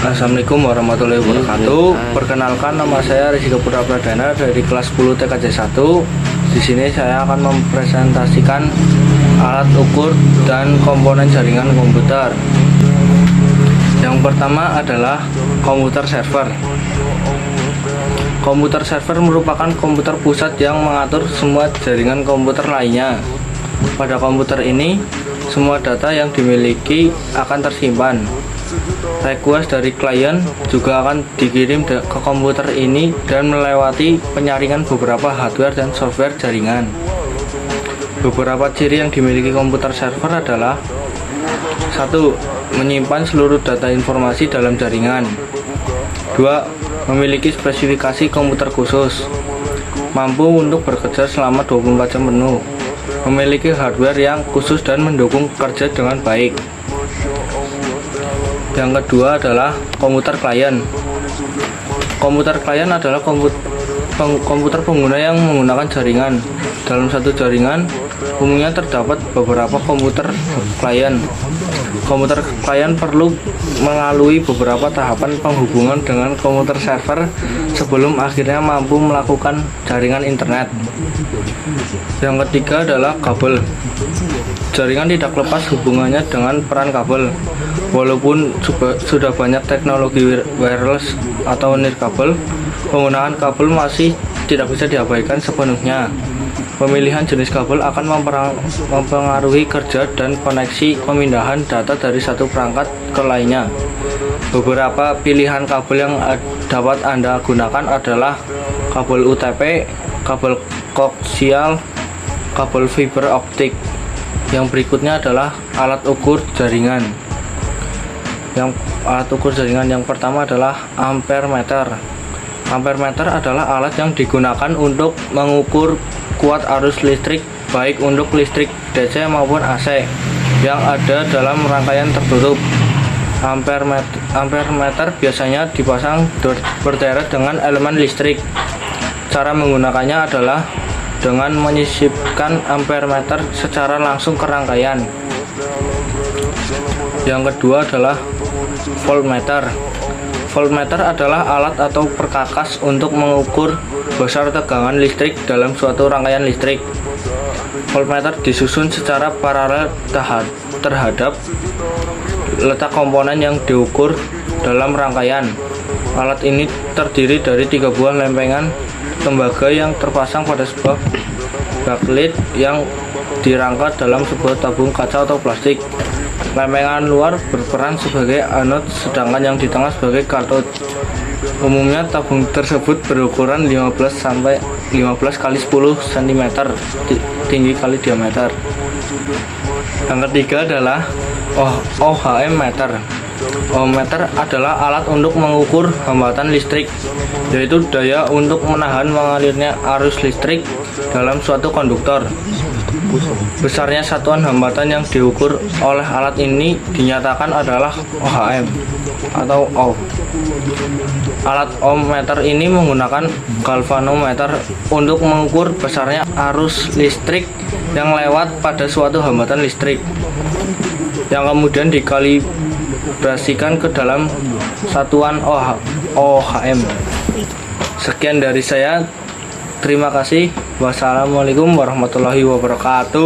Assalamualaikum warahmatullahi wabarakatuh. Perkenalkan, nama saya Rizky Putra Pradana dari kelas 10 TKJ 1. Di sini saya akan mempresentasikan alat ukur dan komponen jaringan komputer. Yang pertama adalah komputer server. Komputer server merupakan komputer pusat yang mengatur semua jaringan komputer lainnya. Pada komputer ini, semua data yang dimiliki akan tersimpan. Request dari klien juga akan dikirim ke komputer ini dan melewati penyaringan beberapa hardware dan software jaringan. Beberapa ciri yang dimiliki komputer server adalah: 1. Menyimpan seluruh data informasi dalam jaringan. 2. Memiliki spesifikasi komputer khusus, mampu untuk bekerja selama 24 jam penuh, memiliki hardware yang khusus dan mendukung kerja dengan baik. Yang kedua adalah komputer klien. Komputer klien adalah komputer pengguna yang menggunakan jaringan. Dalam satu jaringan, umumnya terdapat beberapa komputer klien. Komputer klien perlu melalui beberapa tahapan penghubungan dengan komputer server sebelum akhirnya mampu melakukan jaringan internet. Yang ketiga adalah kabel. Jaringan tidak lepas hubungannya dengan peran kabel. Walaupun sudah banyak teknologi wireless atau nirkabel, penggunaan kabel masih tidak bisa diabaikan sepenuhnya. Pemilihan jenis kabel akan mempengaruhi kerja dan koneksi pemindahan data dari satu perangkat ke lainnya. Beberapa pilihan kabel yang dapat Anda gunakan adalah kabel UTP, kabel koaksial, kabel fiber optik. Yang berikutnya adalah alat ukur jaringan. Alat ukur jaringan yang pertama adalah ampere meter. Ampere meter adalah alat yang digunakan untuk mengukur kuat arus listrik, baik untuk listrik DC maupun AC yang ada dalam rangkaian tertutup. Ampere meter biasanya dipasang berderet dengan elemen listrik. Cara menggunakannya adalah dengan menyisipkan ampere meter secara langsung ke rangkaian. Yang kedua adalah voltmeter. Voltmeter adalah alat atau perkakas untuk mengukur besar tegangan listrik dalam suatu rangkaian listrik. Voltmeter disusun secara paralel terhadap letak komponen yang diukur dalam rangkaian. Alat ini terdiri dari 3 buah lempengan tembaga yang terpasang pada sebuah backlight yang dirangka dalam sebuah tabung kaca atau plastik. Lempengan luar berperan sebagai anode, sedangkan yang di tengah sebagai katot. Umumnya tabung tersebut berukuran 15 kali 10 cm tinggi kali diameter. Yang ketiga adalah OHM meter. Ohm meter adalah alat untuk mengukur hambatan listrik, yaitu daya untuk menahan mengalirnya arus listrik dalam suatu konduktor. Besarnya satuan hambatan yang diukur oleh alat ini dinyatakan adalah OHM atau ohm. Alat ohm meter ini menggunakan galvanometer untuk mengukur besarnya arus listrik yang lewat pada suatu hambatan listrik, yang kemudian dikalibrasikan ke dalam satuan OHM. Sekian dari saya. Terima kasih. Wassalamualaikum warahmatullahi wabarakatuh.